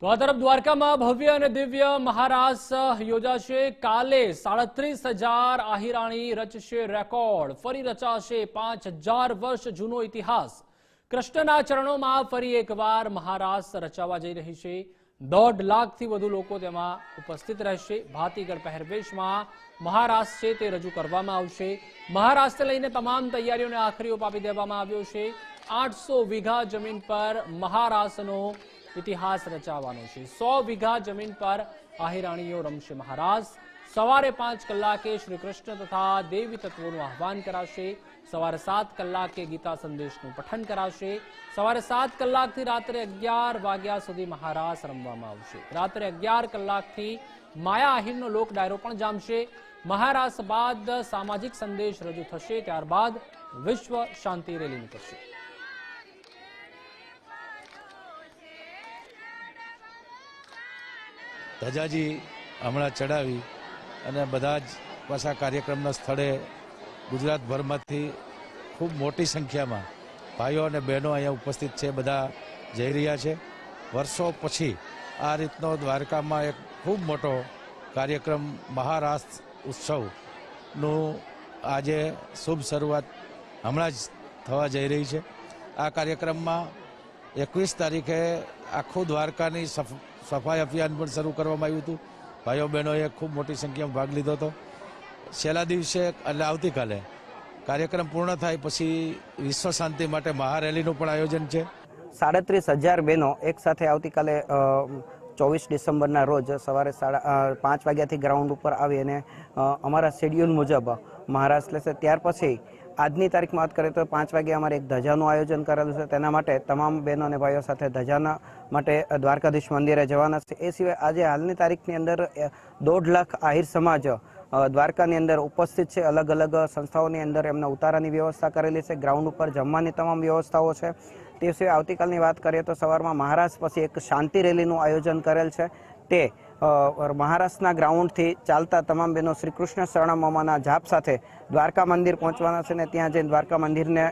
તો આ તરફ દ્વારકામાં ભવ્ય અને દિવ્ય મહારાસ યોજાશે. કાલે 37,000 આહિરાણી રચશે રેકોર્ડ. ફરી રચાશે 5,000 વર્ષ જૂનો ઇતિહાસ. કૃષ્ણના ચરણોમાં ફરી એકવાર મહારાસ રચાવા જઈ રહી છે. 1.5 લાખથી વધુ લોકો તેમાં ઉપસ્થિત રહેશે. ભાતીગળ પહેરવેશમાં મહારાસ છે તે રજૂ કરવામાં આવશે. મહારાસને લઈને તમામ તૈયારીઓને આખરી ઓપ આપી દેવામાં આવ્યો છે. 800 વીઘા જમીન પર મહારાસનો ઇતિહાસ રચાવાનો છે. 100 વીઘા જમીન પર આહિરાણીઓ રમશે મહારાસ. સવારે 5 કલાકે શ્રી કૃષ્ણ તથા દેવી તત્વોનું આહ્વાન કરાશે. સવારે 7 કલાકે ગીતા સંદેશનું પઠન કરાશે. સવારે 7 કલાકથી રાત્રે 11 વાગ્યા સુધી મહારાસ રમવામાં આવશે. રાત્રે 11 કલાકથી માયા આહિરનો લોક ડાયરો પણ જામશે. મહારાસ બાદ સામાજિક સંદેશ રજૂ થશે. ત્યારબાદ વિશ્વ શાંતિ રેલી નીકળશે. ધજાજી હમણાં ચડાવી અને બધા જ પાછા કાર્યક્રમના સ્થળે ગુજરાતભરમાંથી ખૂબ મોટી સંખ્યામાં ભાઈઓ અને બહેનો અહીંયા ઉપસ્થિત છે. બધા જઈ રહ્યા છે. વર્ષો પછી આ રીતનો દ્વારકામાં એક ખૂબ મોટો કાર્યક્રમ મહારાસ ઉત્સવનું આજે શુભ શરૂઆત હમણાં જ થવા જઈ રહી છે. આ કાર્યક્રમમાં 21 તારીખે આખું દ્વારકાની સફાઈ અભિયાન પણ શરૂ કરવામાં આવ્યું હતું. ભાઈઓ બહેનોએ ખૂબ મોટી સંખ્યામાં ભાગ લીધો હતો. છેલ્લા દિવસે એટલે આવતીકાલે કાર્યક્રમ પૂર્ણ થાય પછી વિશ્વ શાંતિ માટે મહારેલીનું પણ આયોજન છે. 37,000 બહેનો એક સાથે આવતીકાલે 24 ડિસેમ્બરના રોજ સવારે 5 વાગ્યાથી ગ્રાઉન્ડ ઉપર આવી અને અમારા શેડ્યુલ મુજબ મહારાસ લેશે. ત્યાર પછી આજની તારીખમાં વાત કરીએ તો 5 વાગે અમારે એક ધજાનું આયોજન કરેલું છે. તેના માટે તમામ બહેનો અને ભાઈઓ સાથે ધજાના માટે દ્વારકાધીશ મંદિરે જવાના છે. એ સિવાય આજે હાલની તારીખની અંદર 1.5 લાખ આહિર સમાજ દ્વારકાની અંદર ઉપસ્થિત છે. અલગ અલગ સંસ્થાઓની અંદર એમના ઉતારાની વ્યવસ્થા કરેલી છે. ગ્રાઉન્ડ ઉપર જમવાની તમામ વ્યવસ્થાઓ છે. તે સિવાય આવતીકાલની વાત કરીએ તો સવારમાં મહારાસ પછી એક શાંતિ રેલીનું આયોજન કરેલ છે. તે મહારાષ્ટ્રના ગ્રાઉન્ડથી ચાલતા તમામ બહેનો શ્રી કૃષ્ણ શરણામમાના જાપ સાથે દ્વારકા મંદિર પહોંચવાના છે ને ત્યાં જઈને દ્વારકા મંદિરને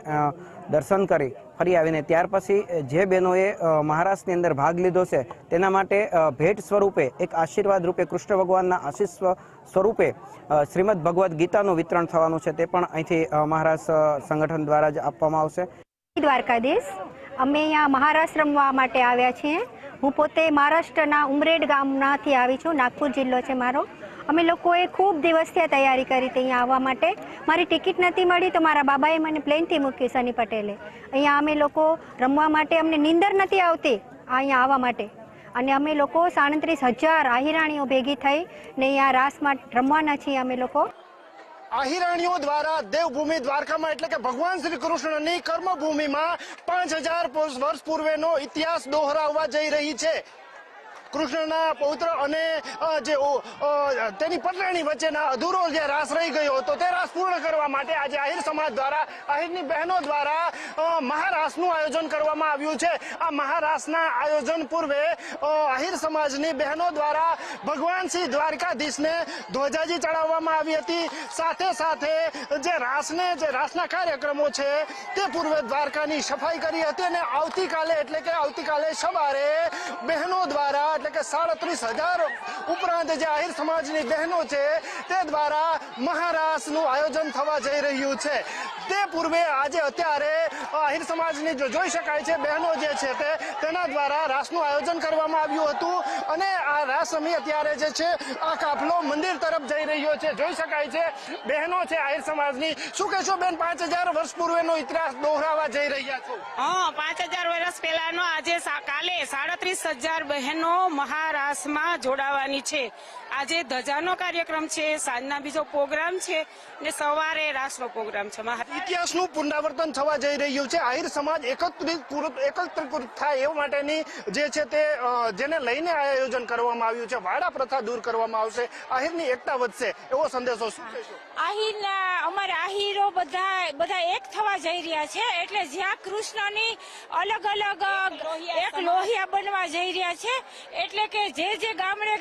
દર્શન કરી ફરી આવીને ત્યાર પછી જે બહેનોએ મહારાષ્ટ્રની અંદર ભાગ લીધો છે તેના માટે ભેટ સ્વરૂપે એક આશીર્વાદ રૂપે કૃષ્ણ ભગવાનના આશીષ સ્વરૂપે શ્રીમદ ભગવદ્ ગીતાનું વિતરણ થવાનું છે. તે પણ અહીંથી મહારાષ્ટ્ર સંગઠન દ્વારા જ આપવામાં આવશે. દ્વારકાધીશ, અમે અહીંયા મહારાસ રમવા માટે આવ્યા છીએ. હું પોતે મહારાષ્ટ્રના ઉમરેડ ગામમાંથી આવી છું. નાગપુર જિલ્લો છે મારો. અમે લોકોએ ખૂબ દિવસથી તૈયારી કરી હતી અહીંયા આવવા માટે. મારી ટિકિટ નથી મળી તો મારા બાબાએ મને પ્લેનથી મૂકી, સની પટેલે. અહીંયા અમે લોકો રમવા માટે અમને નીંદર નથી આવતી અહીંયા આવવા માટે. અને અમે લોકો 37,000 આહિરાણીઓ ભેગી થઈ ને અહીંયા રાસમાં રમવાના છીએ અમે લોકો. આહિરાણીઓ દ્વારા દેવભૂમિ દ્વારકામાં એટલે કે ભગવાન શ્રી કૃષ્ણની કર્મભૂમિમાં 5,000 વર્ષ પૂર્વેનો ઇતિહાસ દોહરાવવા જઈ રહી છે. કૃષ્ણના પૌત્ર અને જે તેની પત્ની વચ્ચેના અધૂરો જે રાસ રહી ગયો હતો તે રાસ પૂર્ણ કરવા માટે આજે આહિર સમાજ દ્વારા, આહિરની બહેનો દ્વારા મહારાસનું આયોજન કરવામાં આવ્યું છે. આ મહારાસના આયોજન પૂર્વે આહિર સમાજની બહેનો દ્વારા ભગવાન શ્રી દ્વારકાધીશને ધ્વજાજી ચડાવવામાં આવી હતી. સાથે સાથે જે રાસના કાર્યક્રમો છે તે પૂર્વે દ્વારકાની સફાઈ કરી હતી અને આવતીકાલે સવારે બહેનો દ્વારા એટલે કે 37,000 ઉપરાંત જે આહિર સમાજની બહેનો છે તે દ્વારા મહારાસનું આયોજન થવા જઈ રહ્યું છે. તે પૂર્વે આજે અત્યારે આહિર સમાજની જો જોઈ શકાય છે બહેનો જે છે તેના દ્વારા રાસનું આયોજન કરવામાં આવ્યું હતું અને આ રાસ રમી અત્યારે જે છે આ કાફલો મંદિર તરફ જઈ રહ્યો છે. જોઈ શકાય છે બહેનો છે આહિર સમાજની. શું કહેશો બેન, 5,000 વર્ષ પૂર્વેનો ઇતિહાસ દોહરાવવા જઈ રહ્યા છો? હા, 5,000 વર્ષ પહેલાનો આજે કાલે 37,000 બહેનો મહારાસમાં જોડાવાની છે. આજે ધજાનો કાર્યક્રમ છે, સાંજના બીજો પ્રોગ્રામ છે ને સવારે રાસનો પ્રોગ્રામ છે. ઇતિહાસનું પુનરાવર્તન થવા જઈ રહ્યું છે. આહિર સમાજ એકત્રિત થાય એ માટેની જે છે તે જેને લઈને આયોજન કરવામાં આવ્યું છે. વાડા પ્રથા દૂર કરવામાં આવશે, આહિરની એકતા વધશે એવો સંદેશો શું કહેશો? આહિરના અમારા આહીરો બધા એક થવા જઈ રહ્યા છે, એટલે જ્યાં કૃષ્ણની અલગ અલગ એક લોહિયા બનવા જઈ રહ્યા છે, એટલે કે જે ગામડે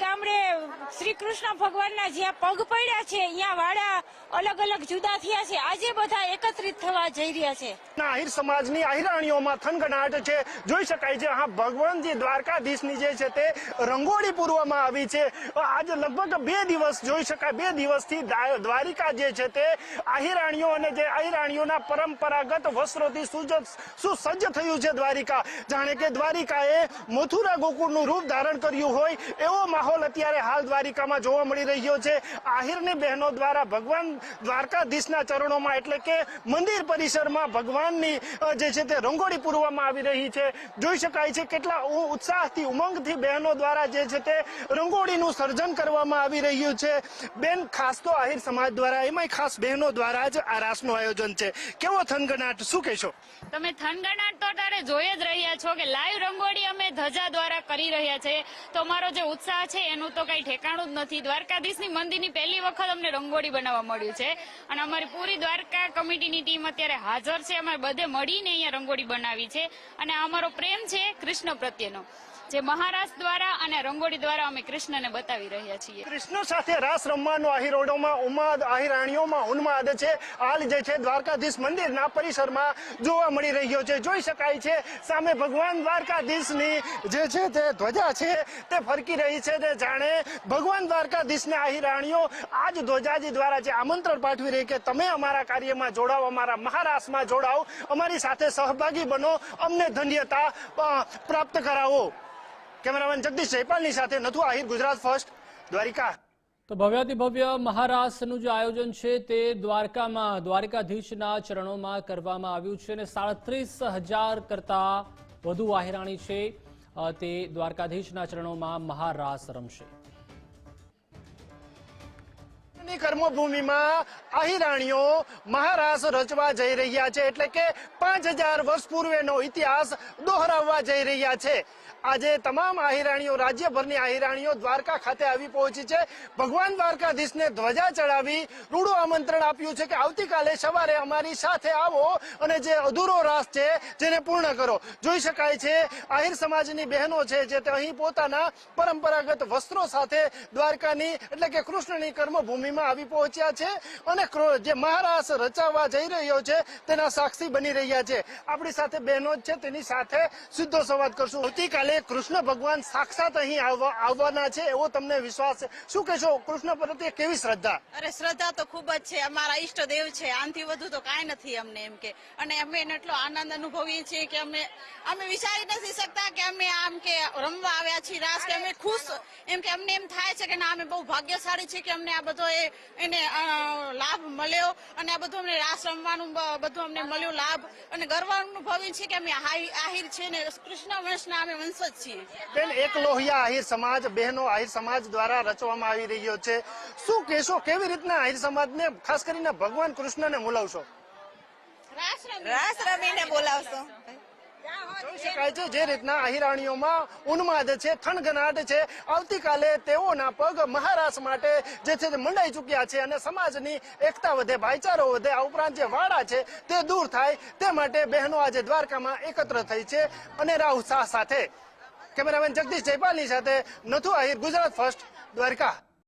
શ્રી કૃષ્ણ ભગવાનના જ્યાં પગ પડ્યા છે ત્યાં વાડા અલગ અલગ જુદા થયા છે, આજે બધા એકત્રિત થવા જઈ રહ્યા છે. આહિર સમાજની આહિરાણીઓમાં થનગનાટ છે, જોઈ શકાય છે. હા, ભગવાનજી દ્વારકાધીશની જે છે તે રંગોળી પૂરવામાં આવી છે. આજે લગભગ 2 દિવસ જોઈ શકાય, 2 દિવસથી દ્વારિકા જે છે તે આહિરાણીઓ અને જે આહિરાણીઓના પરંપરાગત વસ્ત્રોથી સુસજ્જ થયું છે. દ્વારિકા જાણે કે દ્વારિકાએ મથુરા ગોકુળનું રૂપ ધારણ કર્યું હોય એવો માહોલ અત્યારે હાલ દ્વારિકામાં જોવા મળી રહ્યો છે. આહિરની બહેનો દ્વારા ભગવાન દ્વારકાધીશના ચરણોમાં એટલે કે મંદિર પરિસરમાં ભગવાનની જે છે તે રંગોળી પૂરવામાં આવી રહી છે. જોઈ શકાય છે કેટલા ઉત્સાહથી ઉમંગથી બહેનો દ્વારા જે છે તે રંગોળીનું સર્જન કરવામાં આવી રહ્યું છે. બેન, ખાસ તો આહિર સમાજ દ્વારા, એમાંય ખાસ બહેનો દ્વારા જ આ રાસનું આયોજન છે. કેવો થનગનાટ, શું કહેશો? તમે થનગનાટ તો તારે જોઈ જ રહ્યા છો કે લાઈવ રંગોળી અમે ધજા દ્વારા કરી રહ્યા છે, તો અમારો જે ઉત્સાહ છે એનું તો કઈ ઠેકાણું જ નથી. દ્વારકાધીશની મંદિરની પહેલી વખત અમને રંગોળી બનાવવા મળ્યું છે અને અમારી પૂરી દ્વારકા કમિટીની ટીમ અત્યારે હાજર છે. અમે બધે મળીને અહીંયા રંગોળી બનાવી છે અને અમારો પ્રેમ છે કૃષ્ણ પ્રત્યેનો, જે મહારાસ દ્વારા અને રંગોળી દ્વારા અમે કૃષ્ણને બતાવી રહ્યા છીએ. કૃષ્ણ સાથે રાસ રમવાનો આહિરાણીઓમાં ઉન્માદ છે. હાલ જે છે દ્વારકાધીશ મંદિરના પરિસરમાં જોવા મળી રહ્યો છે. જોઈ શકાય છે સામે ભગવાન દ્વારકાધીશની જે છે તે ધ્વજા છે તે ફરકી રહી છે. તે જાણે ભગવાન દ્વારકાધીશને આહિરાણીઓ આ જ ધ્વજાજી દ્વારા જે આમંત્રણ પાઠવી રહી કે તમે અમારા કાર્યમાં જોડાઓ, અમારા મહારાસમાં જોડાઓ, અમારી સાથે સહભાગી બનો, અમને ધન્યતા પ્રાપ્ત કરાવો. કેમેરામેન જગદીશ જયપાલની સાથે નથુ આહિર, ગુજરાત ફર્સ્ટ, દ્વારિકા. તો ભવ્યાતિ ભવ્ય મહારાસનું જે આયોજન છે તે દ્વારકામાં દ્વારકાધીશના ચરણોમાં કરવામાં આવ્યું છે અને 37,000 કરતા વધુ આહિરાણી છે તે દ્વારકાધીશના ચરણોમાં મહારાસ રમશે. કર્મભૂમિમાં આહિરાણીઓ મહારાસ રચવા જઈ રહ્યા છે, એટલે કે 5000 વર્ષ પૂર્વેનો ઇતિહાસ દોહરાવવા જઈ રહ્યા છે. આજે તમામ આહિરાણીઓ, રાજ્યભરની આહિરાણીઓ દ્વારકા ખાતે આવી પહોંચી છે. ભગવાન દ્વારકાધીશને ધ્વજા ચડાવી રૂડું આમંત્રણ આપ્યું છે કે આવતીકાલે સવારે અમારી સાથે આવો અને જે અધૂરો રાસ છે જેને પૂર્ણ કરો. જોઈ શકાય છે આહિર સમાજની બહેનો છે જે અહીં પોતાના પરંપરાગત વસ્ત્રો સાથે દ્વારકાની એટલે કે કૃષ્ણની કર્મભૂમિમાં આવી પહોંચ્યા છે અને જે મહારાસ રચાવવા જઈ રહ્યો છે તેના સાક્ષી બની રહ્યા છે. આપણી સાથે બહેનો જ છે, તેની સાથે સીધો સંવાદ કરશું. આવતીકાલે કૃષ્ણ ભગવાન સાક્ષાત અહીં આવવાના છે એવો તમને વિશ્વાસ છે, શું કહેશો? કૃષ્ણ પ્રત્યે કેવી શ્રદ્ધા? અરે શ્રદ્ધા તો ખૂબ જ છે, અમારા ઈષ્ટદેવ છે, આનાથી વધુ તો કાંઈ નથી અમને એમ કે. અને અમે એટલો આનંદ અનુભવીએ છીએ કે અમે વિચારી નથી શકતા કે અમે આમ કે રમવા આવ્યા છીએ રાસ, કે અમે ખુશ એમ કે અમને એમ થાય છે કે ના અમે બહુ ભાગ્યશાળી છે કે અમને આ બધો એને લાભ મળ્યો અને આ બધું અમને રાસ રમવાનું બધું અમને મળ્યું લાભ, અને ગર્વ અનુભવીએ છીએ કે અમે આહિર છે ને કૃષ્ણ વંશના અમે વંશજ છીએ. બેન, એક લોહિયા આહિર સમાજ, બહેનો આહિર સમાજ દ્વારા રચવામાં આવી રહ્યો છે. શું કહેશો, કેવી રીતના આહિર સમાજને ખાસ કરીને ભગવાન કૃષ્ણને બોલાવશો? રાસ રમીને બોલાવશો. જોઈ શકાય છે જે રીતના આહિરાણીઓમાં ઉન્માદ છે, થનગનાટ છે. આવતીકાલે તેઓના પગ મહારાસ માટે જે છે તે મંડાઈ ચૂક્યા છે અને સમાજની એકતા વધે, ભાઈચારો વધે, આ ઉપરાંત જે વાડા છે તે દૂર થાય તે માટે બહેનો આજે દ્વારકામાં એકત્ર થઈ છે અને રાહુ શાહ સાથે. કેમેરામેન જગદીશ જયપાલની સાથે નથુ આહિર, ગુજરાત ફર્સ્ટ, દ્વારકા.